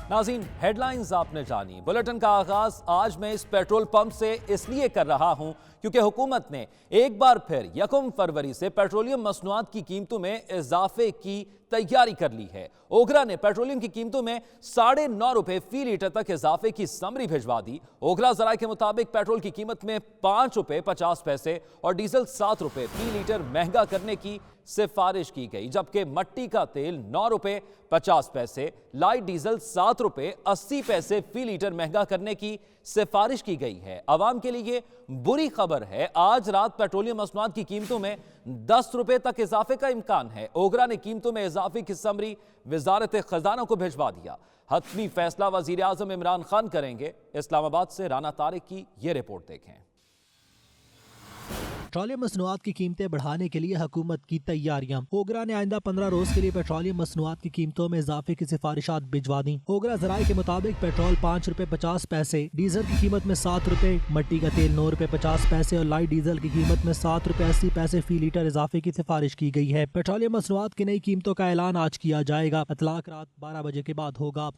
नाज़रीन, हेडलाइंस आपने जानी। बुलेटिन का आगाज आज मैं इस पेट्रोल पंप से इसलिए कर रहा हूं क्योंकि हुकूमत ने एक बार फिर 1 फरवरी से पेट्रोलियम मसनूआत की कीमतों में इजाफे की तैयारी कर ली है। ओगरा ने पेट्रोलियम की कीमतों में 9.5 रुपए फी लीटर तक इजाफे की समरी भिजवा दी। ओगरा जराये के मुताबिक पेट्रोल की कीमत में 5 रुपए 50 पैसे और डीजल 7 रुपए फी लीटर महंगा करने की सिफारिश की गई, जबकि मट्टी का तेल 9 रुपए 50 पैसे, लाइट डीजल 7 रुपए 80 पैसे फी लीटर महंगा करने की सिफारिश की गई है। आवाम के लिए बुरी खबर है, आज रात पेट्रोलियम मसनूआत की कीमतों में 10 रुपए तक इजाफे का इम्कान है। ओगरा ने कीमतों में इजाफे की समरी वजारत खजाना को भिजवा दिया। हतमी फैसला वजीर आजम इमरान खान करेंगे। इस्लामाबाद से राना तारिक की ये रिपोर्ट देखें। पेट्रोलियम मसनूआत की कीमतें बढ़ाने के लिए हुकूमत की तैयारियां। ओगरा ने आइंदा 15 रोज के लिए पेट्रोलियम मसनूआत की कीमतों में इजाफे की सिफारिशात भिजवा दी। ओगरा जराये के मुताबिक पेट्रोल 5 रुपए 50 पैसे, डीजल की कीमत में 7 रुपए, मट्टी का तेल 9 रुपए 50 पैसे और लाइट डीजल की कीमत में 7 रुपए 80 पैसे फी लीटर इजाफे की सिफारिश की गई है। पेट्रोलियम मसनूआत की नई कीमतों का ऐलान आज किया जाएगा। इतलाक रात 12 बजे के बाद होगा।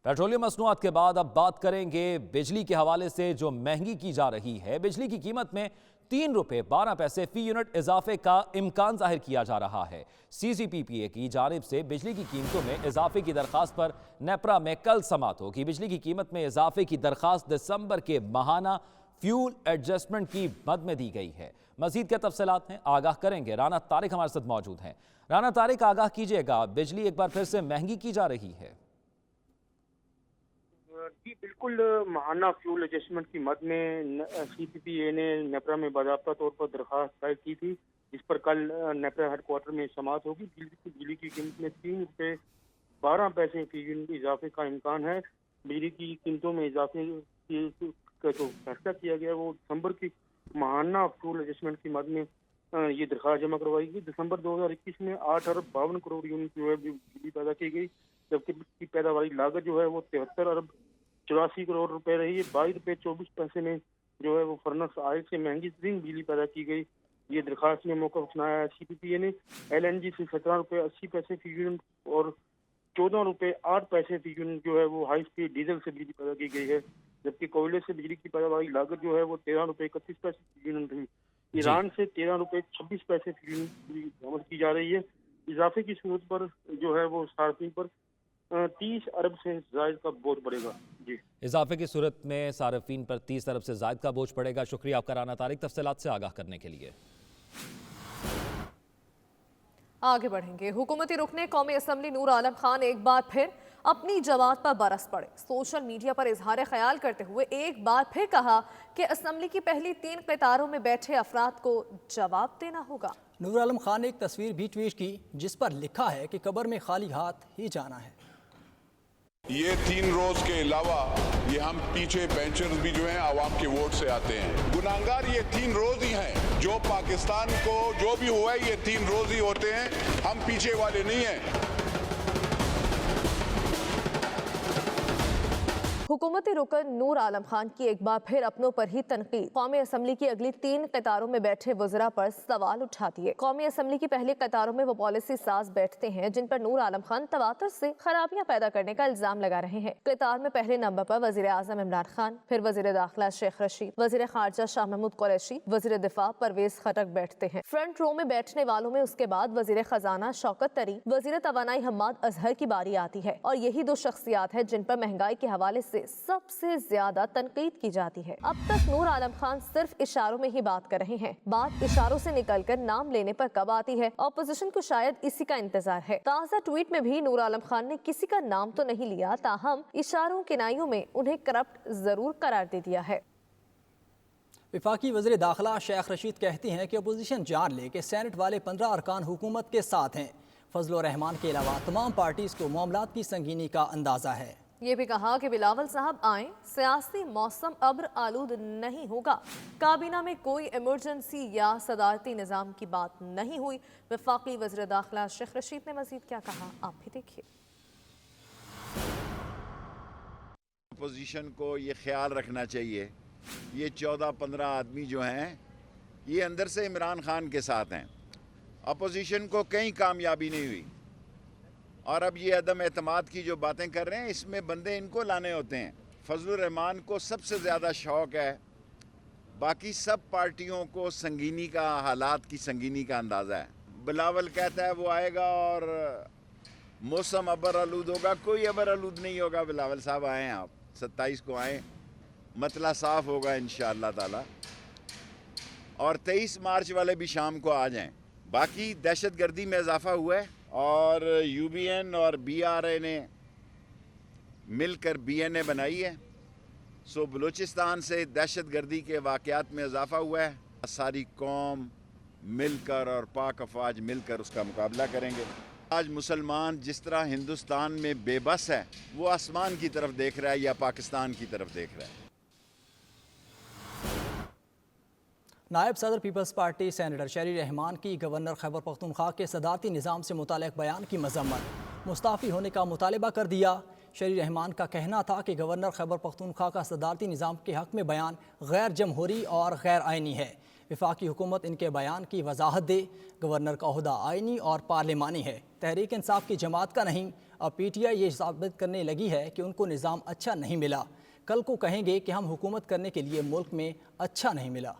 पेट्रोलियम मसनूआत के बाद अब बात करेंगे बिजली के हवाले से जो महंगी की जा रही है। बिजली की कीमत में 3 रुपए 12 पैसे फी यूनिट इजाफे का इम्कान जाहिर किया जा रहा है। CCPPA की जानिब से बिजली की कीमतों में इजाफे की दरखास्त पर नेपरा में कल समाअत होगी। बिजली की कीमत में इजाफे की दरखास्त दिसंबर के माहाना फ्यूल एडजस्टमेंट की मद में दी गई है। मजीद क्या तफसीलात हैं, आगाह करेंगे। राना तारिक हमारे साथ मौजूद हैं। राना तारिक, आगाह कीजिएगा, बिजली एक बार फिर से महंगी की जा रही है। जी बिल्कुल, माहाना फ्यूल एडजस्टमेंट की मद में CCPPA ने नेपरा में बाज़ाब्ता तौर पर दरखास्त दायर की थी, जिस पर कल नेपरा हेडक्वार्टर में समाअत होगी। बिजली की कीमत में 3 रुपए 12 पैसे फी यूनिट इजाफे का इम्कान है। बिजली की कीमतों में इजाफे का जो फैसला किया गया वो दिसंबर की माहाना फ्यूल एडजस्टमेंट की मद में ये दरखास्त जमा करवाई गई। दिसंबर 2021 में 8 अरब 52 करोड़ यूनिट जो है बिजली पैदा की गई, जबकि इसकी पैदावारी लागत जो है वो 73 अरब 84 करोड़ रुपए रही है। 22 रुपए 24 पैसे में जो है वो फर्नस ऑयल से महंगी तरीन बिजली पैदा की गई। ये दरखास्त में मौका सुनाया है। CPPA ने LNG से 17 रुपए 80 पैसे फी यूनिट और 14 रुपए 8 पैसे फी यूनिट जो है वो हाई स्पीड डीजल से बिजली पैदा की गई है, जबकि कोयले से बिजली की पैदावारी लागत जो है वो 13 रुपए 31 पैसे फी यूनिट रही। ईरान से 13 रुपए 26 पैसे फी यूनिट बरामद की जा रही है। इजाफे की सूरत पर जो है वो सार्फिन पर 30 अरब से जायद का बोझ पड़ेगा। जी, इजाफे की सूरत में सार्फिन पर 30 अरब से जायद का बोझ पड़ेगा। शुक्रिया आपका राना तारिक, तफसीलात से आगाह करने के लिए। आगे बढ़ेंगे। हुकूमती रुकने कौमी असम्बली नूर आलम खान एक बार फिर अपनी जमात पर बरस पड़े। सोशल मीडिया पर इजहार ख्याल करते हुए एक बार फिर कहा कि असम्बली की पहली 3 कतारों में बैठे अफराद को जवाब देना होगा। नूर आलम खान ने एक तस्वीर भी ट्वीट की जिस पर लिखा है कि कब्र में खाली हाथ ही जाना है। ये 3 रोज के अलावा ये हम पीछे बेंचर्स भी जो हैं आवाम के वोट से आते हैं। गुनाहगार ये 3 रोज ही हैं। जो पाकिस्तान को जो भी हुआ है ये 3 रोज ही होते हैं, हम पीछे वाले नहीं हैं। हुकूमती रुकन नूर आलम खान की एक बार फिर अपनों पर ही तनकीद। कौमी असम्बली की अगली 3 कतारों में बैठे वज़रा पर सवाल उठा दिए। कौमी असम्बली की पहली कतारों में वो पॉलिसी साज बैठते हैं जिन पर नूर आलम खान तवातर से खराबियां पैदा करने का इल्जाम लगा रहे हैं। कतार में पहले नंबर पर वज़ीर आज़म इमरान खान, फिर वज़ीर दाखिला शेख रशीद, वज़ीर खारजा शाह महमूद कुरैशी, वज़ीर दिफा परवेज खटक बैठते हैं। फ्रंट रो में बैठने वालों में उसके बाद वज़ीर खजाना शौकत तरीन, वज़ीर तवानाई हम्माद अजहर की बारी आती है और यही 2 शख्सियात है जिन पर महंगाई के हवाले से सबसे ज्यादा तनकीद की जाती है। अब तक नूर आलम खान सिर्फ इशारों में ही बात कर रहे हैं। बात इशारों से निकलकर नाम लेने पर कब आती है, ऑपोजिशन को शायद इसी का इंतजार है। ताज़ा ट्वीट में भी नूर आलम खान ने किसी का नाम तो नहीं लिया, ताहम इशारों किनाइयों में उन्हें करप्ट जरूर करार दे दिया है। वफाकी वज़ीर दाखिला शेख रशीद कहती हैं कि अपोजिशन जान ले कि सेनेट वाले 15 अरकान हुकूमत के साथ हैं। फजल रहमान के अलावा तमाम पार्टीज को मामलात की संगीनी का अंदाजा है। ये भी कहा कि बिलावल साहब आए, सियासी मौसम अब्र आलूद नहीं होगा। काबीना में कोई इमरजेंसी या सदारती निज़ाम की बात नहीं हुई। वफाकी वज़ीर दाखिला शेख रशीद ने मज़ीद क्या कहा, आप भी देखिए। अपोजिशन को ये ख्याल रखना चाहिए, ये 14-15 आदमी जो हैं ये अंदर से इमरान खान के साथ हैं। अपोजिशन को कहीं कामयाबी नहीं हुई। اور اب یہ عدم اعتماد کی جو باتیں کر رہے ہیں اس میں بندے ان کو لانے ہوتے ہیں. فضل الرحمان کو سب سے زیادہ شوق ہے, باقی سب پارٹیوں کو سنگینی کا, حالات کی سنگینی کا اندازہ ہے. بلاول کہتا ہے وہ آئے گا اور موسم ابر آلود ہوگا, کوئی ابر آلود نہیں ہوگا. بلاول صاحب آئیں, آپ 27 کو آئیں, مطلع صاف ہوگا انشاءاللہ تعالی. اور 23 مارچ والے بھی شام کو آ جائیں. باقی دہشت گردی میں اضافہ ہوا ہے اور یو بی این اور بی آر اے نے مل کر بی این اے بنائی ہے. سو بلوچستان سے دہشت گردی کے واقعات میں اضافہ ہوا ہے. ساری قوم مل کر اور پاک افواج مل کر اس کا مقابلہ کریں گے. آج مسلمان جس طرح ہندوستان میں بے بس ہے, وہ آسمان کی طرف دیکھ رہا ہے یا پاکستان کی طرف دیکھ رہا ہے. نائب صدر پیپلز پارٹی سینیٹر شہری رحمان کی گورنر خیبر پختونخوا کے صدارتی نظام سے متعلق بیان کی مذمت, مستعفی ہونے کا مطالبہ کر دیا. شہری رحمان کا کہنا تھا کہ گورنر خیبر پختونخوا کا صدارتی نظام کے حق میں بیان غیر جمہوری اور غیر آئینی ہے. وفاقی حکومت ان کے بیان کی وضاحت دے. گورنر کا عہدہ آئینی اور پارلیمانی ہے, تحریک انصاف کی جماعت کا نہیں. اب پی ٹی آئی یہ ثابت کرنے لگی ہے کہ ان کو نظام اچھا نہیں ملا. کل کو کہیں گے کہ ہم حکومت کرنے کے لیے ملک میں اچھا نہیں ملا.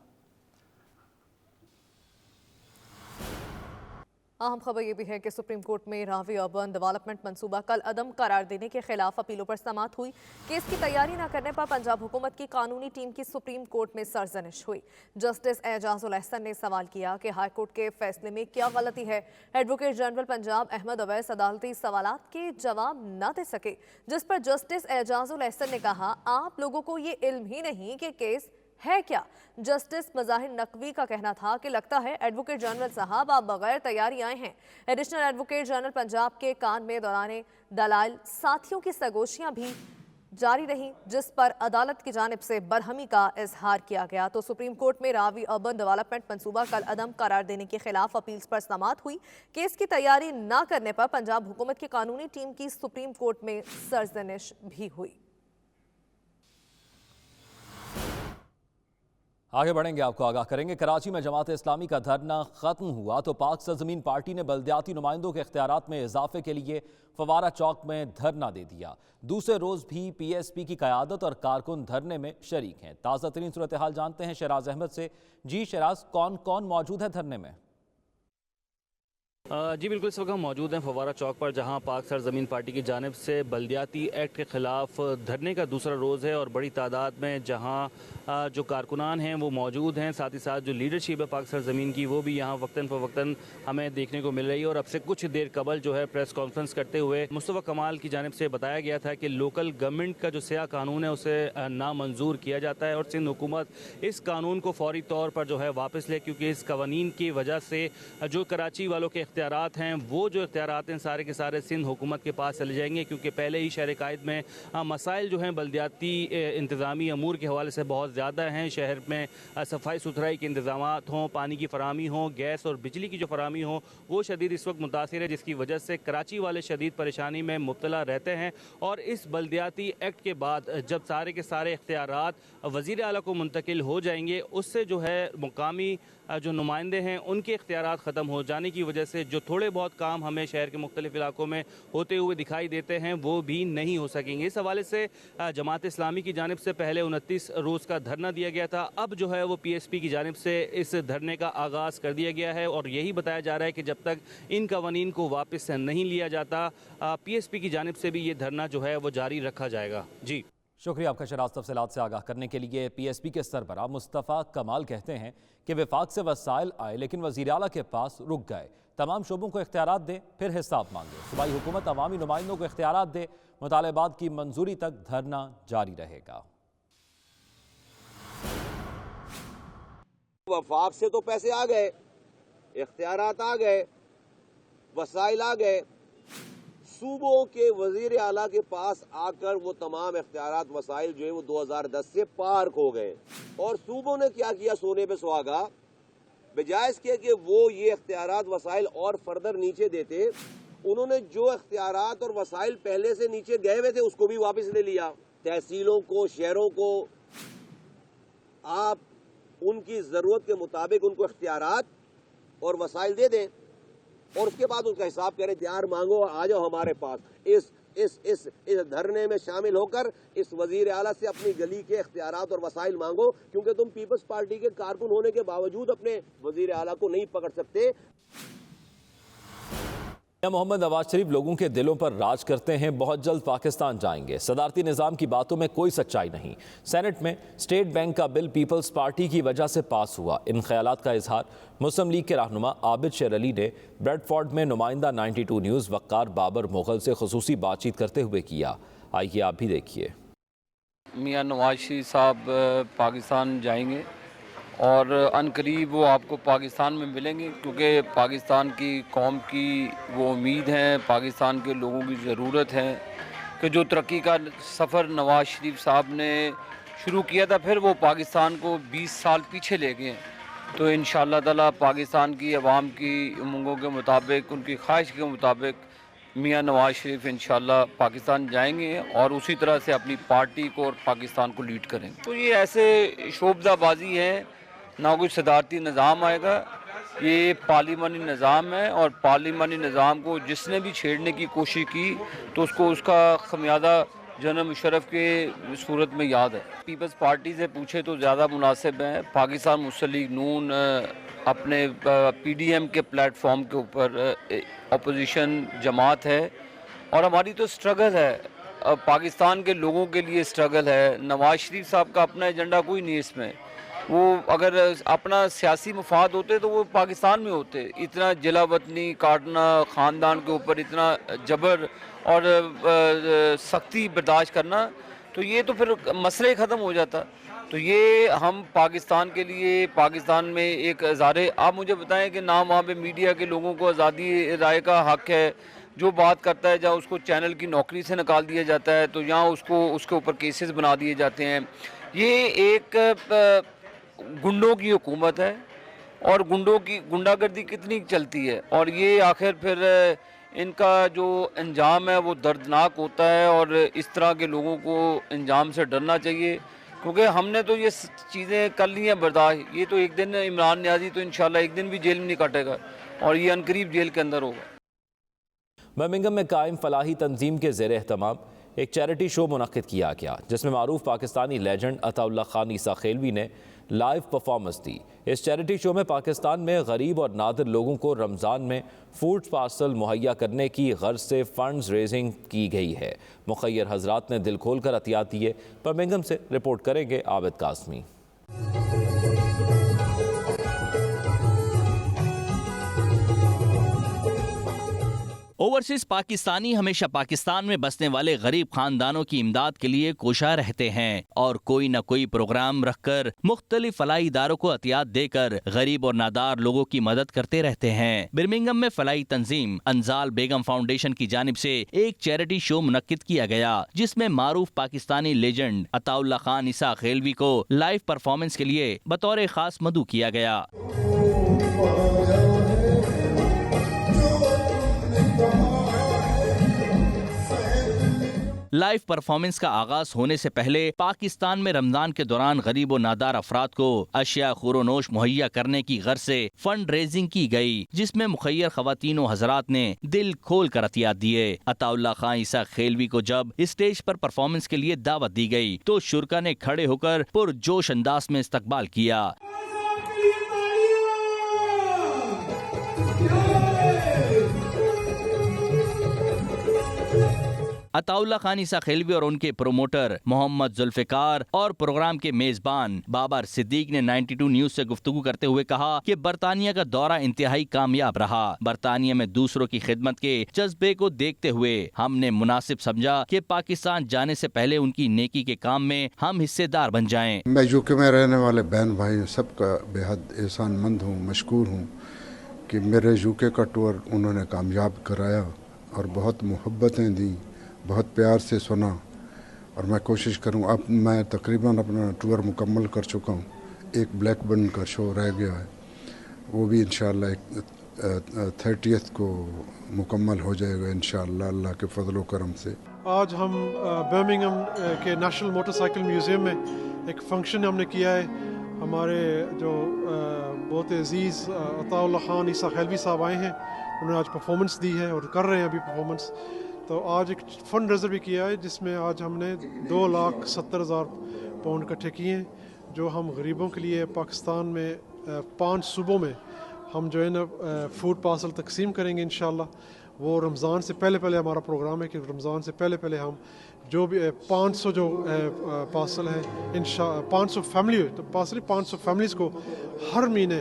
اہم خبر یہ بھی ہے کہ سپریم کورٹ میں راوی اربن ڈیولپمنٹ منصوبہ کل عدم قرار دینے کے خلاف اپیلوں پر سماعت ہوئی. کیس کی تیاری نہ کرنے پر پنجاب حکومت کی قانونی ٹیم کی سپریم کورٹ میں سرزنش ہوئی. جسٹس اعجاز الاحسن نے سوال کیا کہ ہائی کورٹ کے فیصلے میں کیا غلطی ہے. ایڈوکیٹ جنرل پنجاب احمد اویس عدالتی سوالات کے جواب نہ دے سکے, جس پر جسٹس اعجاز الاحسن نے کہا آپ لوگوں کو یہ علم ہی نہیں کہ کیس ہے کیا. جسٹس مظاہر نقوی کا کہنا تھا کہ لگتا ہے ایڈوکیٹ جنرل صاحب آپ بغیر تیاری آئے ہیں. ایڈیشنل ایڈوکیٹ جنرل پنجاب کے کان میں دوران دلائل ساتھیوں کی سرگوشیاں بھی جاری رہیں, جس پر عدالت کی جانب سے برہمی کا اظہار کیا گیا. تو سپریم کورٹ میں راوی اربن ڈیولپمنٹ منصوبہ کل عدم قرار دینے کے خلاف اپیلز پر سماعت ہوئی. کیس کی تیاری نہ کرنے پر پنجاب حکومت کی قانونی ٹیم کی سپریم کورٹ میں سرزنش بھی ہوئی. آگے بڑھیں گے, آپ کو آگاہ کریں گے. کراچی میں جماعت اسلامی کا دھرنا ختم ہوا تو پاک سرزمین پارٹی نے بلدیاتی نمائندوں کے اختیارات میں اضافے کے لیے فوارہ چوک میں دھرنا دے دیا. دوسرے روز بھی پی ایس پی کی قیادت اور کارکن دھرنے میں شریک ہیں. تازہ ترین صورتحال جانتے ہیں شہراز احمد سے. جی شہراز, کون کون موجود ہے دھرنے میں؟ جی بالکل, اس وقت ہم موجود ہیں فوارہ چوک پر, جہاں پاک سرزمین پارٹی کی جانب سے بلدیاتی ایکٹ کے خلاف دھرنے کا دوسرا روز ہے اور بڑی تعداد میں جہاں جو کارکنان ہیں وہ موجود ہیں, ساتھ ہی ساتھ جو لیڈرشپ ہے پاک سرزمین کی وہ بھی یہاں وقتاً فوقتاً ہمیں دیکھنے کو مل رہی ہے. اور اب سے کچھ دیر قبل جو ہے پریس کانفرنس کرتے ہوئے مصطفیٰ کمال کی جانب سے بتایا گیا تھا کہ لوکل گورنمنٹ کا جو سیاہ قانون ہے اسے نامنظور کیا جاتا ہے اور سندھ حکومت اس قانون کو فوری طور پر جو ہے واپس لے, کیونکہ اس قوانین کی وجہ سے جو کراچی والوں کے اختیارات ہیں وہ جو اختیارات ہیں سارے کے سارے سندھ حکومت کے پاس چلے جائیں گے, کیونکہ پہلے ہی شہر قائد میں مسائل جو ہیں بلدیاتی انتظامی امور کے حوالے سے بہت زیادہ ہیں. شہر میں صفائی ستھرائی کے انتظامات ہوں, پانی کی فراہمی ہوں, گیس اور بجلی کی جو فراہمی ہوں وہ شدید اس وقت متاثر ہے, جس کی وجہ سے کراچی والے شدید پریشانی میں مبتلا رہتے ہیں. اور اس بلدیاتی ایکٹ کے بعد جب سارے کے سارے اختیارات وزیر اعلیٰ کو منتقل ہو جائیں گے, اس سے جو ہے مقامی جو نمائندے ہیں ان کے اختیارات ختم ہو جانے کی وجہ سے جو تھوڑے بہت کام ہمیں شہر کے مختلف علاقوں میں ہوتے ہوئے دکھائی دیتے ہیں وہ بھی نہیں ہو سکیں گے. اس حوالے سے جماعت اسلامی کی جانب سے پہلے 29 روز کا دھرنا دیا گیا تھا, اب جو ہے وہ پی ایس پی کی جانب سے اس دھرنے کا آغاز کر دیا گیا ہے اور یہی بتایا جا رہا ہے کہ جب تک ان قوانین کو واپس نہیں لیا جاتا پی ایس پی کی جانب سے بھی یہ دھرنا جو ہے وہ جاری رکھا جائے گا. جی شکریہ آپ کا شہراز, تفصیلات سے آگاہ کرنے کے لیے. پی ایس پی کے سربراہ مصطفیٰ کمال کہتے ہیں کہ وفاق سے وسائل آئے لیکن وزیر اعلیٰ کے پاس رک گئے. تمام شعبوں کو اختیارات دے پھر حساب مانگے. صوبائی حکومت عوامی نمائندوں کو اختیارات دے, مطالبات کی منظوری تک دھرنا جاری رہے گا. وفاق سے تو پیسے آ گئے, اختیارات آ گئے, وسائل آ گئے, صوبوں کے وزیر اعلیٰ کے پاس آ کر وہ تمام اختیارات وسائل جو ہیں وہ 2010 سے پارک ہو گئے. اور صوبوں نے کیا کیا سونے پہ سہاگا, بجائے اس کے کہ وہ یہ اختیارات وسائل اور فردر نیچے دیتے, انہوں نے جو اختیارات اور وسائل پہلے سے نیچے گئے ہوئے تھے اس کو بھی واپس لے لیا. تحصیلوں کو, شہروں کو آپ ان کی ضرورت کے مطابق ان کو اختیارات اور وسائل دے دیں, اور اس کے بعد اس کا حساب کریں. اختیار مانگو اور آ جاؤ ہمارے پاس. اس دھرنے میں شامل ہو کر اس وزیر اعلیٰ سے اپنی گلی کے اختیارات اور وسائل مانگو, کیونکہ تم پیپلز پارٹی کے کارکن ہونے کے باوجود اپنے وزیر اعلیٰ کو نہیں پکڑ سکتے. محمد نواز شریف لوگوں کے دلوں پر راج کرتے ہیں, بہت جلد پاکستان جائیں گے. صدارتی نظام کی باتوں میں کوئی سچائی نہیں. سینٹ میں اسٹیٹ بینک کا بل پیپلز پارٹی کی وجہ سے پاس ہوا. ان خیالات کا اظہار مسلم لیگ کے رہنما عابد شیر علی نے بریڈ فورڈ میں نمائندہ 92 نیوز وقار بابر مغل سے خصوصی بات چیت کرتے ہوئے کیا. آئیے آپ بھی دیکھیے. میاں نواز شریف صاحب پاکستان جائیں گے اور عنقریب وہ آپ کو پاکستان میں ملیں گے, کیونکہ پاکستان کی قوم کی وہ امید ہے, پاکستان کے لوگوں کی ضرورت ہے کہ جو ترقی کا سفر نواز شریف صاحب نے شروع کیا تھا پھر وہ پاکستان کو 20 سال پیچھے لے گئے. تو انشاءاللہ تعالیٰ پاکستان کی عوام کی امنگوں کے مطابق, ان کی خواہش کے مطابق میاں نواز شریف انشاءاللہ پاکستان جائیں گے اور اسی طرح سے اپنی پارٹی کو اور پاکستان کو لیڈ کریں گے. تو یہ ایسے شوبدہ بازی ہے, نہ کوئی صدارتی نظام آئے گا. یہ پارلیمانی نظام ہے اور پارلیمانی نظام کو جس نے بھی چھیڑنے کی کوشش کی تو اس کو اس کا خمیازہ جنرل مشرف کے صورت میں یاد ہے. پیپلز پارٹی سے پوچھے تو زیادہ مناسب ہے. پاکستان مسلم لیگ نون اپنے پی ڈی ایم کے پلیٹ فارم کے اوپر اپوزیشن جماعت ہے اور ہماری تو سٹرگل ہے, پاکستان کے لوگوں کے لیے سٹرگل ہے. نواز شریف صاحب کا اپنا ایجنڈا کوئی نہیں اس میں. وہ اگر اپنا سیاسی مفاد ہوتے تو وہ پاکستان میں ہوتے. اتنا جلا وطنی کاٹنا, خاندان کے اوپر اتنا جبر اور سختی برداشت کرنا, تو یہ تو پھر مسئلہ ہی ختم ہو جاتا. تو یہ ہم پاکستان کے لیے, پاکستان میں ایک ازارے, آپ مجھے بتائیں کہ نہ وہاں پہ میڈیا کے لوگوں کو آزادی رائے کا حق ہے. جو بات کرتا ہے جہاں اس کو چینل کی نوکری سے نکال دیا جاتا ہے, تو یہاں اس کے اوپر کیسز بنا دیے جاتے ہیں. یہ ایک گنڈوں کی حکومت ہے اور گنڈا گردی کتنی چلتی ہے, اور یہ آخر پھر ان کا جو انجام ہے وہ دردناک ہوتا ہے. اور اس طرح کے لوگوں کو انجام سے ڈرنا چاہیے, کیونکہ ہم نے تو یہ چیزیں کر لی ہیں برداشت. یہ تو ایک دن عمران نیازی تو انشاءاللہ ایک دن بھی جیل میں نہیں کاٹے گا اور یہ عنقریب جیل کے اندر ہوگا. برمنگھم میں قائم فلاحی تنظیم کے زیر اہتمام ایک چیریٹی شو منعقد کیا گیا, جس میں معروف پاکستانی لیجنڈ عطا اللہ خان عیسیٰ خیلوی نے لائیو پرفارمنس دی. اس چیریٹی شو میں پاکستان میں غریب اور نادر لوگوں کو رمضان میں فوڈ پارسل مہیا کرنے کی غرض سے فنڈز ریزنگ کی گئی ہے. مخیر حضرات نے دل کھول کر عطیات دیے. برمنگھم سے رپورٹ کریں گے عابد قاسمی. اوورسیز پاکستانی ہمیشہ پاکستان میں بسنے والے غریب خاندانوں کی امداد کے لیے کوشاں رہتے ہیں اور کوئی نہ کوئی پروگرام رکھ کر مختلف فلاحی اداروں کو عطیات دے کر غریب اور نادار لوگوں کی مدد کرتے رہتے ہیں. برمنگھم میں فلاحی تنظیم انزال بیگم فاؤنڈیشن کی جانب سے ایک چیریٹی شو منعقد کیا گیا, جس میں معروف پاکستانی لیجنڈ عطا اللہ خان عیسیٰ خیلوی کو لائیو پرفارمنس کے لیے بطور خاص مدعو کیا گیا. لائیو پرفارمنس کا آغاز ہونے سے پہلے پاکستان میں رمضان کے دوران غریب و نادار افراد کو اشیاء خور و نوش مہیا کرنے کی غرض سے فنڈ ریزنگ کی گئی, جس میں مخیر خواتین و حضرات نے دل کھول کر عطیات دیے. عطا اللہ خان عیسیٰ خیلوی کو جب اسٹیج پر پرفارمنس کے لیے دعوت دی گئی تو شرکا نے کھڑے ہو کر پرجوش انداز میں استقبال کیا. عطا اللہ خان عیسیٰ خیلوی اور ان کے پروموٹر محمد ذوالفقار اور پروگرام کے میزبان بابر صدیق نے 92 نیوز سے گفتگو کرتے ہوئے کہا کہ برطانیہ کا دورہ انتہائی کامیاب رہا. برطانیہ میں دوسروں کی خدمت کے جذبے کو دیکھتے ہوئے ہم نے مناسب سمجھا کہ پاکستان جانے سے پہلے ان کی نیکی کے کام میں ہم حصے دار بن جائیں. میں یوکے میں رہنے والے بہن بھائی سب کا بے حد احسان مند ہوں, مشکور ہوں کہ میرے یوکے کا ٹور انہوں نے کامیاب کرایا اور بہت محبتیں دیں, بہت پیار سے سنا, اور میں کوشش کروں. اب میں تقریباً اپنا ٹور مکمل کر چکا ہوں. ایک بلیک برن کا شو رہ گیا ہے, وہ بھی انشاءاللہ 30th کو مکمل ہو جائے گا انشاءاللہ اللہ کے فضل و کرم سے. آج ہم برمنگھم کے نیشنل موٹر سائیکل میوزیم میں ایک فنکشن ہم نے کیا ہے. ہمارے جو بہت عزیز عطا اللہ خان عیسیٰ خیلوی صاحب آئے ہیں उन्होंने आज परफॉर्मेंस दी है और कर रहे हैं अभी परफॉर्मेंस। तो आज एक फंड रेजर भी किया है जिसमें आज हमने 2,70,000 पाउंड इकट्ठे किए हैं, जो हम गरीबों के लिए पाकिस्तान में 5 सूबों में हम जो है ना फूड पार्सल तकसीम करेंगे इंशाल्लाह। वो रमज़ान से पहले हमारा प्रोग्राम है कि रमज़ान से पहले हम जो भी 500 जो पार्सल है 500 फैमिली तो पार्सल 500 फैमिलीज़ को हर महीने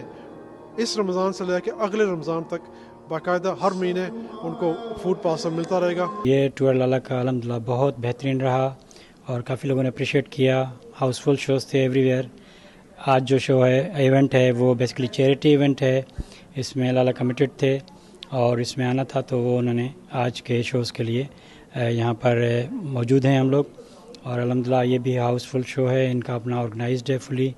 इस रमज़ान से लेकर अगले रमज़ान तक बाकायदा हर महीने उनको फूड पार्सल मिलता रहेगा। ये टूर लाला का अल्हम्दुलिल्लाह बहुत बेहतरीन रहा और काफ़ी लोगों ने अप्रिशिएट किया। हाउसफुल शोज़ थे एवरीवेयर। आज जो शो है इवेंट है वो बेसिकली चैरिटी इवेंट है, इसमें लाला कमिटेड थे और इसमें आना था तो वो उन्होंने आज के शोज़ के लिए यहाँ पर मौजूद हैं हम लोग। और अल्हम्दुलिल्लाह ये भी हाउसफुल शो है, इनका अपना ऑर्गेनाइज्ड है फुली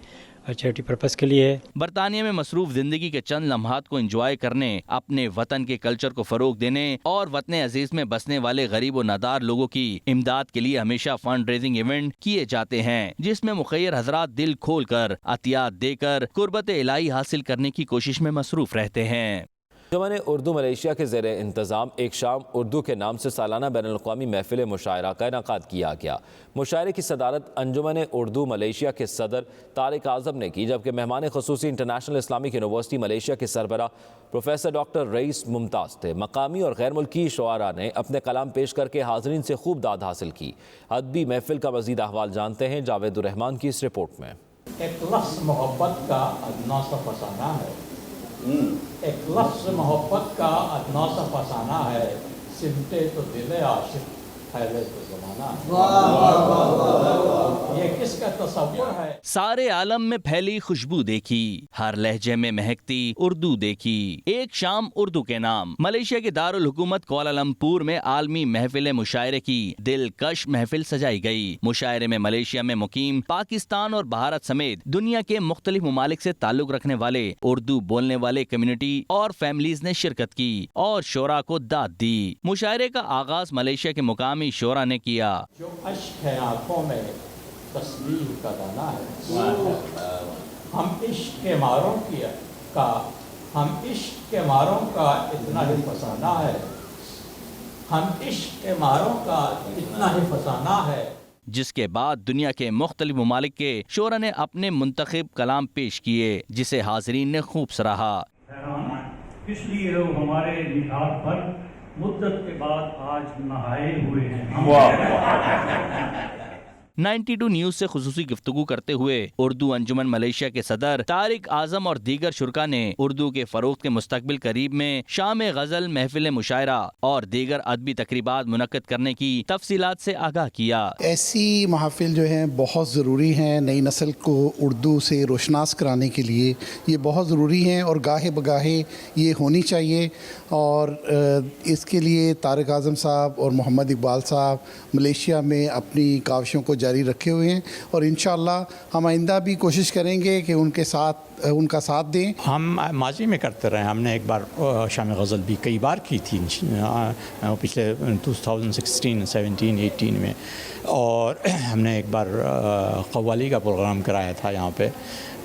चैरिटी पर्पस के लिए। बरतानिया में मसरूफ जिंदगी के चंद लम्हात को एंजॉय करने, अपने वतन के कल्चर को फरोग देने और वतन अजीज में बसने वाले गरीब और नादार लोगों की इमदाद के लिए हमेशा फंड रेजिंग इवेंट किए जाते हैं, जिसमें मुखैर हजरात दिल खोल कर अतियात देकर कुर्बत इलाही हासिल करने की कोशिश में मसरूफ रहते हैं। अंजुमन उर्दू मलेशिया के ज़ेर इंतज़ाम एक शाम उर्दू के नाम से सालाना बैनुल-अक़वामी महफिल मुशायरा का इनेकाद किया गया। मुशायरे की सदारत अंजुमन उर्दू मलेशिया के सदर तारिक आज़म ने की, जबकि मेहमान ख़ुसूसी इंटरनेशनल इस्लामिक यूनिवर्सिटी मलेशिया के सरबराह प्रोफेसर डॉक्टर रईस मुमताज़ थे। मकामी और गैर मुल्की शुआरा ने अपने कलाम पेश करके हाज़रीन से खूब दाद हासिल की। अदबी महफिल का मज़ीद अहवाल जानते हैं जावेद रहमान की इस रिपोर्ट में। एक लफ्ज़ मोहब्बत का अदना सा फसाना है, एक लफ्ज़ मोहब्बत का अदना सा फसाना है, सिमटे तो दिल आशिक फैले तो ज़माना है। ये किसका तसव्वुर है? सारे आलम में फैली खुशबू देखी, हर लहजे में महकती उर्दू देखी। एक शाम उर्दू के नाम मलेशिया के दारुल हुकूमत कुआलालंपुर में आलमी महफिल मुशायरे की दिलकश महफिल सजाई गई। मुशायरे में मलेशिया में मुकीम पाकिस्तान और भारत समेत दुनिया के मुख्तलिफ ममालिक से ताल्लुक रखने वाले उर्दू बोलने वाले कम्युनिटी और फैमिलीज ने शिरकत की और शोरा को दाद दी। मुशायरे का आगाज मलेशिया के मुकामी शोरा ने किया। जो अश्क है आंखों में तस्बीह का दाना है, हम इश्क के मारों हम इश्क के मारों का इतना ही फसाना है, हम इश्क के मारों का इतना ही फसाना है। जिसके बाद दुनिया के मुख्तलिफ ममालिक के शोरा ने अपने मुंतखब कलाम पेश किए, जिसे हाजरीन ने खूब सराहा। इसलिए लोग हमारे निकाह पर मुद्दत के बाद आज नहाए हुए हैं। 92 न्यूज से खुसूसी गुफ्तगू करते हुए उर्दू अंजुमन मलेशिया के सदर तारिक आजम और दीगर शुरा ने उर्दू के फरोग के मुस्तकबिल करीब में शाम गजल महफिल मुशायरा और दीगर अदबी तकरीबात मुनक्कद करने की तफसीलात से आगाह किया। ऐसी महफिल जो है बहुत ज़रूरी हैं, नई नस्ल को उर्दू से रोशनास कराने के लिए ये बहुत ज़रूरी हैं और गाहे बगाहे ये होनी चाहिए। और इसके लिए तारिक आजम साहब और मोहम्मद इकबाल साहब मलेशिया में अपनी काविशों को जारी रखे हुए हैं और इंशाअल्लाह हम आइंदा भी कोशिश करेंगे कि उनका साथ दें। हम माजी में करते रहे, हमने एक बार शाम गज़ल भी कई बार की थी पिछले 2016, 17, 18 में, और हमने एक बार कव्वाली का प्रोग्राम कराया था यहाँ पे,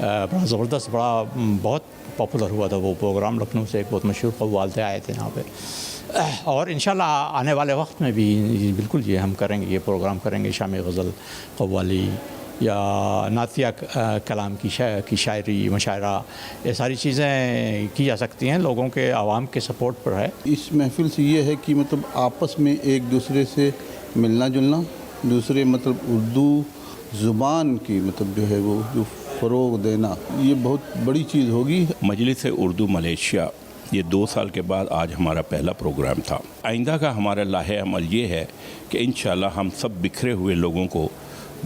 बड़ा ज़बरदस्त, बहुत पॉपुलर हुआ था वो प्रोग्राम। लखनऊ से एक बहुत मशहूर कव्वाल थे आए थे यहाँ पे, और इंशाल्लाह आने वाले वक्त में भी बिल्कुल ये हम करेंगे, ये प्रोग्राम करेंगे। शाम गज़ल, कव्वाली या नातिया कलाम की शायरी, मुशायरा, ये सारी चीज़ें की जा सकती हैं, लोगों के आवाम के सपोर्ट पर है। इस महफिल से ये है कि मतलब आपस में एक दूसरे से मिलना जुलना, दूसरे मतलब उर्दू ज़ुबान की मतलब जो है वो जो फ़रोग देना, ये बहुत बड़ी चीज़ होगी। मजलिस उर्दू मलेशिया ये 2 साल के बाद आज हमारा पहला प्रोग्राम था। आइंदा का हमारा लाहे अमल ये है कि इंशाल्लाह हम सब बिखरे हुए लोगों को,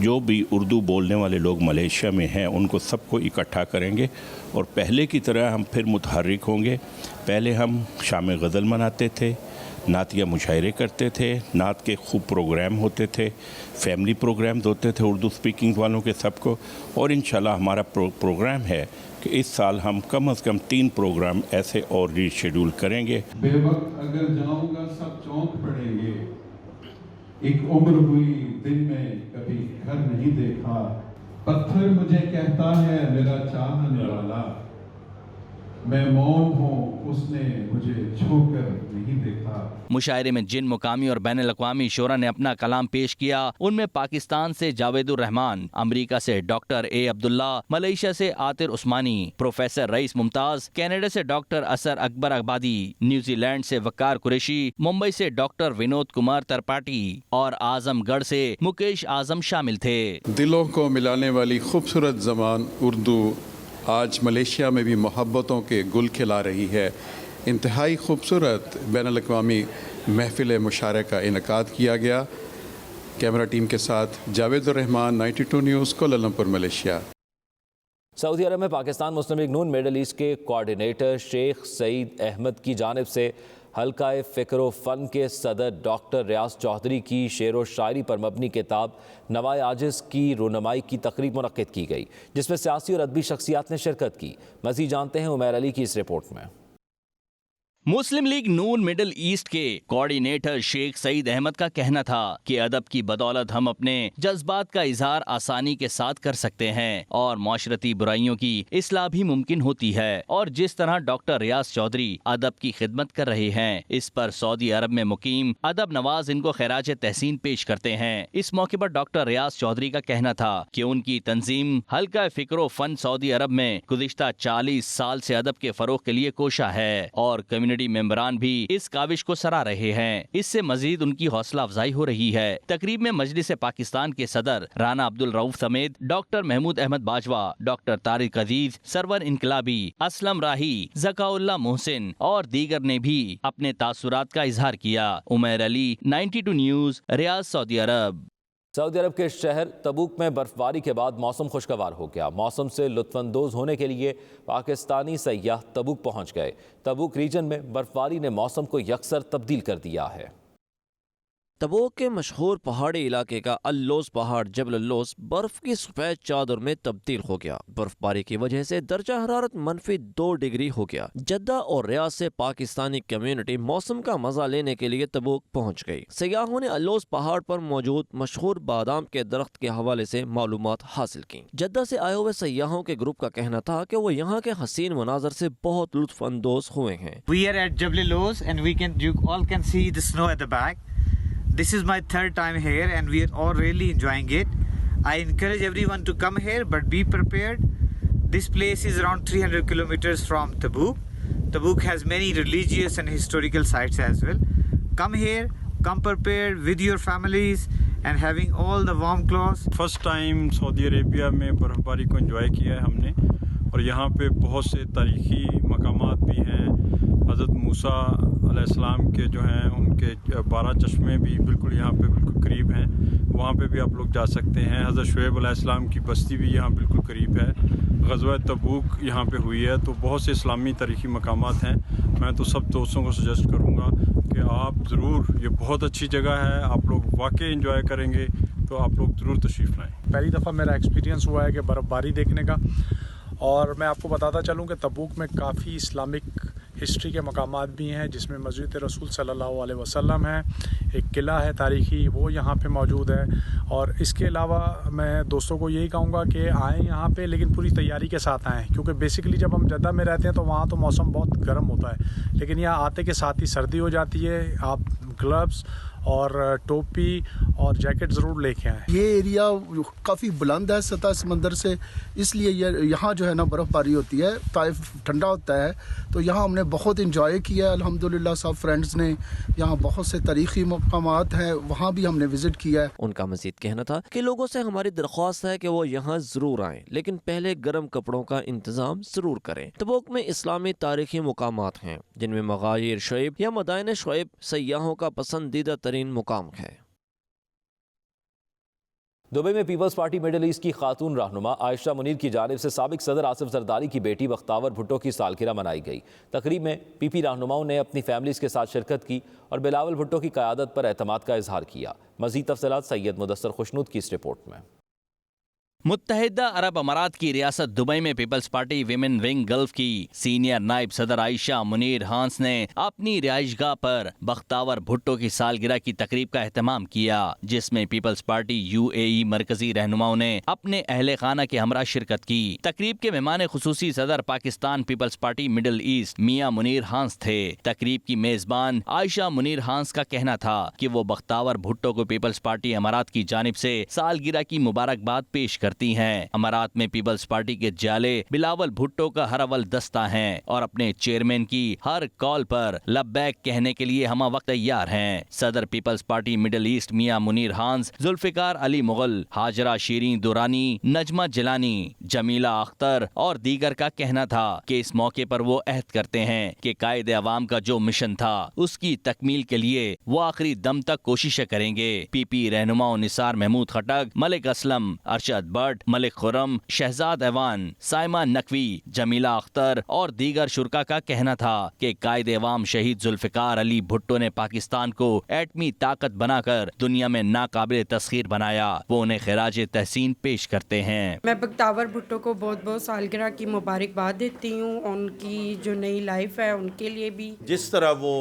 जो भी उर्दू बोलने वाले लोग मलेशिया में हैं, उनको सबको इकट्ठा करेंगे और पहले की तरह हम फिर मुतहर्रिक होंगे। पहले हम शाम गज़ल मनाते थे, नातिया मुशायरे करते थे, नात के खूब प्रोग्राम होते थे, फैमिली प्रोग्राम्स होते थे उर्दू स्पीकिंग वालों के सबको, और इंशाल्लाह हमारा प्रोग्राम है कि इस साल हम कम से कम 3 प्रोग्राम ऐसे और रीशेड्यूल करेंगे। बेवक्त अगर जाऊंगा सब चौंक पड़ेंगे, एक उम्र हुई दिन में कभी घर नहीं देखा, पत्थर मुझे कहता है मेरा चाहने वाला, मैं मौन हूँ, उसने मुझे छूकर नहीं देखा। मुशायरे में जिन मुकामी और बैन अल-अक़वामी शोरा ने अपना कलाम पेश किया, उनमें पाकिस्तान से जावेदुर रहमान, अमरीका से डॉक्टर ए अब्दुल्ला, मलेशिया से आतिर उस्मानी, प्रोफेसर रईस मुमताज, कनाडा से डॉक्टर असर अकबर आबादी, न्यूजीलैंड से वकार कुरैशी, मुंबई से डॉक्टर विनोद कुमार त्रिपाठी और आजमगढ़ से मुकेश आजम शामिल थे। दिलों को मिलाने वाली खूबसूरत ज़बान उर्दू आज मलेशिया में भी मोहब्बतों के गुल खिला रही है। इंतहाई खूबसूरत बैन अल-अक़वामी महफ़िल मुशायरे का इनेकाद किया गया। कैमरा टीम के साथ Javedur Rahman, 92 news, Kuala Lumpur, Malaysia. Saudi Arab में पाकिस्तान मुस्लिम लीग नून मिडल ईस्ट के कोऑर्डिनेटर शेख सईद अहमद की जानिब से हल्का फ़िक्र व फ़न के सदर डॉक्टर रियाज चौधरी की शेर व शायरी पर मबनी किताब नवाए आजिज़ की रुनमाई की तकरीब मुनक्किद की गई, जिसमें सियासी और अदबी शख्सियात ने शिरकत की। मज़ीद जानते हैं उमैर अली की इस रिपोर्ट में। मुस्लिम लीग नून मिडिल ईस्ट के कोऑर्डिनेटर शेख सईद अहमद का कहना था कि अदब की बदौलत हम अपने जज्बात का इजहार आसानी के साथ कर सकते हैं और माशरती बुराइयों की इस्लाह भी मुमकिन होती है, और जिस तरह डॉक्टर रियाज चौधरी अदब की खिदमत कर रहे हैं, इस पर सऊदी अरब में मुकीम अदब नवाज इनको खैराज तहसीन पेश करते हैं। इस मौके पर डॉक्टर रियाज चौधरी का कहना था कि उनकी तंजीम हल्का फ़िक्र फ़न सऊदी अरब में गुज़िश्ता 40 साल से अदब के फरोग के लिए कोशा है और कम्युनिटी मेंबरान भी इस काविश को सराह रहे हैं। इससे मजीद उनकी हौसला अफजाई हो रही है। तकरीब में मजलिस पाकिस्तान के सदर राना अब्दुल रऊफ समेत डॉक्टर महमूद अहमद बाजवा, डॉक्टर तारिक अजीज, सरवर इनकलाबी, असलम राही, ज़काउल्लाह मोहसिन और दीगर ने भी अपने तासुरात का इजहार किया। Umair Ali, 92 news, Riyadh, Saudi Arab. Saudi Arab के शहर तबूक में बर्फबारी के बाद मौसम खुशगवार हो गया। मौसम से लुत्फानंदोज होने के लिए पाकिस्तानी सयाह तबूक पहुंच गए। तबूक रीजन में बर्फबारी ने मौसम को यकसर तब्दील कर दिया है। तबूक के मशहूर पहाड़ी इलाके का अल्लोस पहाड़ जबल अल्लोस बर्फ की सफेद चादर में तब्दील हो गया। बर्फबारी की वजह से दर्जा हरारत -2 डिग्री हो गया। जद्दा और रियाद से पाकिस्तानी कम्युनिटी मौसम का मजा लेने के लिए तबूक पहुंच गई। सयाहों ने अल्लोस पहाड़ पर मौजूद मशहूर बादाम के दरख्त के हवाले से मालूमात हासिल की। जद्दा से आए हुए सयाहों के ग्रुप का कहना था कि वो यहाँ के हसीन मनाजर से बहुत लुत्फ अंदोज हुए हैं। We are at Jabal Allos and you all can see the snow at the back. This is my third time here and we are all really enjoying it. I encourage everyone to come here but be prepared. This place is around 300 kilometers from Tabuk. Tabuk has many religious and historical sites as well. Come here, come prepared with your families and having all the warm clothes. First time Saudi Arabia में बर्फबारी को enjoy किया है हमने, और यहाँ पे बहुत से तारीखी मकामात भी हैं। हज़रत मूसा अलैहिस्सलाम के जो हैं उनके 12 चश्मे भी बिल्कुल यहाँ पे बिल्कुल करीब हैं, वहाँ पे भी आप लोग जा सकते हैं। हज़रत शुएब अलैहिस्सलाम की बस्ती भी यहाँ बिल्कुल करीब है। ग़ज़वा तबूक यहाँ पे हुई है, तो बहुत से इस्लामी तारीखी मकामात हैं। मैं तो सब दोस्तों को सजेस्ट करूँगा कि आप ज़रूर, ये बहुत अच्छी जगह है, आप लोग वाकई एंजॉय करेंगे, तो आप लोग ज़रूर तशरीफ़ लाएँ। पहली दफ़ा मेरा एक्सपीरियंस हुआ है कि बर्फ़बारी देखने का, और मैं आपको बताता चलूँ कि तबूक में काफ़ी इस्लामिक हिस्ट्री के मकामात भी हैं, जिसमें मस्जिद रसूल सल्लल्लाहु अलैहि वसल्लम है, एक किला है तारीख़ी, वो यहाँ पे मौजूद है। और इसके अलावा मैं दोस्तों को यही कहूँगा कि आएँ यहाँ पे, लेकिन पूरी तैयारी के साथ आएँ, क्योंकि बेसिकली जब हम जद्दा में रहते हैं तो वहाँ तो मौसम बहुत गर्म होता है, लेकिन यहाँ आते के साथ ही सर्दी हो जाती है। आप ग्लव्स और टोपी और जैकेट ज़रूर लेके आएँ। ये एरिया काफ़ी बुलंद है सतह समंदर से, इसलिए यहाँ जो है ना बर्फ़बारी होती है, ताइफ ठंडा होता है, तो यहाँ हमने बहुत इंजॉय किया है अल्हम्दुलिल्लाह। सब फ्रेंड्स ने, यहाँ बहुत से तारीख़ी मकामात हैं, वहाँ भी हमने विज़िट किया है। उनका मज़ीद कहना था कि लोगों से हमारी दरख्वास्त है कि वो यहाँ ज़रूर आएँ, लेकिन पहले गर्म कपड़ों का इंतज़ाम ज़रूर करें। तबूक में इस्लामी तारीख़ी मकामात हैं, जिनमें मगाहिर शुएब या मदाइन शुएब सयाहों का पसंदीदा तरीन मुकाम है। दुबई में पीपल्स पार्टी मिडिल ईस्ट की खातून रहनुमा आयशा मुनीर की जानिब से साबिक सदर आसिफ जरदारी की बेटी बख्तावर भुट्टो की सालगिरह मनाई गई। तकरीब में पीपी रहनुमाओं ने अपनी फैमिलीज के साथ शिरकत की और बिलावल भुट्टो की क़यादत पर एतमाद का इजहार किया। मज़ीद तफसीलात सैयद मुदस्सर खुशनूद की इस रिपोर्ट में। मुत्तहिदा अरब अमारात की रियासत दुबई में Peoples Party women wing Gulf की सीनियर नायब सदर आयशा मुनीर हांस ने अपनी रिहाइशगाह पर बख्तावर भुट्टो की सालगिरह की तकरीब का एहतमाम किया, जिसमें पीपल्स पार्टी UAE मरकजी रहनुमाओं ने अपने अहले खाना के हमरा शिरकत की। तकरीब के मेहमान खुसूसी सदर पाकिस्तान पीपल्स पार्टी मिडल ईस्ट मियां मुनीर हांस थे। तकरीब की मेजबान आयशा मुनीर हांस का कहना था कि वो बख्तावर भुट्टो को पीपल्स पार्टी अमारात की जानिब से सालगिरह की मुबारकबाद पेश करती हैं। अमारात में पीपल्स पार्टी के जाले बिलावल भुट्टो का हर अव्वल दस्ता हैं और अपने चेयरमैन की हर कॉल पर लब्बैक कहने के लिए हम वक्त तैयार हैं। सदर peoples Party Middle East Mian Munir हांस, जुल्फिकार अली मुगल, हाजरा शीरीन दुरानी, नजमा जिलानी, जमीला अख्तर और दीगर का कहना था कि इस मौके पर वो अहद करते हैं कि कायदे अवाम का जो मिशन था उसकी तकमील के लिए वो आखिरी दम तक कोशिशें करेंगे। PP रहनुमाओं निसार महमूद खटक, मलिक असलम, अरशद भट्ट, मलिक खुरम, शहजाद ऐवान, साइमा नकवी, जमीला अख्तर और दीगर शुरका का कहना था कि कायदे अवाम शहीद जुल्फिकार अली भुट्टो ने पाकिस्तान को एटमी ताकत बनाकर दुनिया में नाकाबिल तस्खीर बनाया। वो उन्हें खिराज तहसीन पेश करते हैं। मैं बख्तावर भुट्टो को बहुत बहुत सालगिरह की मुबारकबाद देती हूँ। उनकी जो नई लाइफ है उनके लिए भी, जिस तरह वो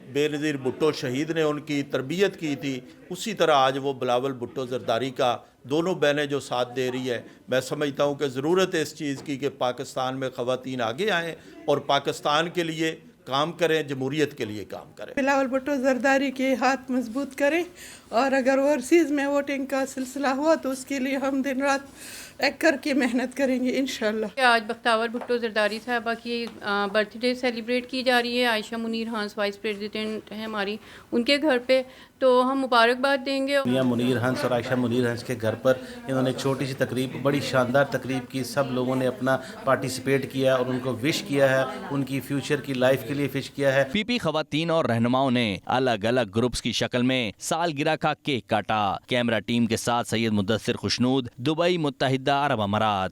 बेनज़ीर भुट्टो शहीद ने उनकी तरबियत की थी, उसी तरह आज वो बिलावल भुट्टो जरदारी का दोनों बहनें जो साथ दे रही है, मैं समझता हूँ कि ज़रूरत है इस चीज़ की कि पाकिस्तान में ख़वातीन आगे आएँ और पाकिस्तान के लिए काम करें, जमहूरियत के लिए काम करें। बिलावल भुट्टो जरदारी के हाथ मजबूत करें और अगर ओवरसीज़ में वोटिंग का सिलसिला हुआ तो उसके लिए हम दिन रात एक करके मेहनत करेंगे इंशाल्लाह। आज बख्तावर भुट्टो जरदारी साहबा की बर्थडे सेलिब्रेट की जा रही है। आयशा मुनीर हांस वाइस प्रेसिडेंट है हमारी, उनके घर पे तो हम मुबारकबाद देंगे। मियां मुनीर हंस और आयशा मुनीर हंस के घर पर इन्होंने एक छोटी सी तकरीब, बड़ी शानदार तकरीब की। सब लोगों ने अपना पार्टिसिपेट किया और उनको विश किया है, उनकी फ्यूचर की लाइफ के लिए विश किया है। PP खवातीन और रहनुमाओं ने अलग अलग ग्रुप्स की शक्ल में सालगिरह का केक काटा। कैमरा टीम के साथ सैयद मुदस्सिर खुशनूद, दुबई, मुत्तहिदा अरब अमारात।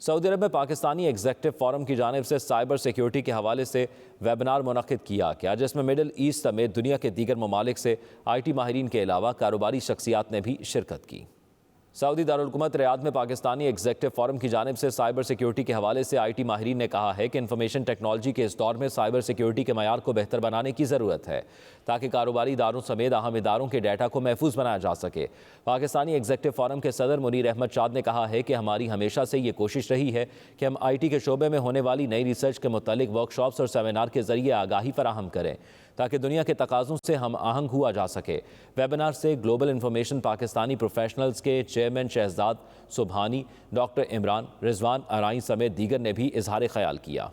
सऊदी अरब में पाकिस्तानी एग्जेक्टिव फोरम की जानिब से साइबर सिक्योरिटी के हवाले से वेबिनार मुनक्किद किया गया, जिसमें मिडल ईस्ट समेत दुनिया के दीगर ममालिक से IT माहिरीन के अलावा कारोबारी शख्सियात ने भी शिरकत की। सऊदी दारुल हुकूमत रियाद में पाकिस्तानी एग्जेक्टिव फोरम की जानिब से साइबर सिक्योरिटी के हवाले से IT माहिरीन ने कहा है कि इंफॉर्मेशन टेक्नोलॉजी के इस दौर में साइबर सिक्योरिटी के मयार को बेहतर बनाने की ज़रूरत है ताकि कारोबारी इदारों समेत अहम इदारों के डाटा को महफूज बनाया जा सके। पाकिस्तानी एग्जेक्टिव फोरम के सदर मुनीर अहमद शाद ने कहा है कि हमारी हमेशा से ये कोशिश रही है कि हम IT के शोबे में होने वाली नई रिसर्च के मुतालिक वर्कशॉप्स और सेमिनार के ज़रिए आगाही फराहम करें ताकि दुनिया के तकाज़ों से हम आहंग हुआ जा सके। वेबिनार से ग्लोबल इंफॉर्मेशन पाकिस्तानी प्रोफेशनल्स के चेयरमैन शहजाद सुबहानी, डॉक्टर इमरान, रिजवान अराई समेत दीगर ने भी इजहार ख्याल किया।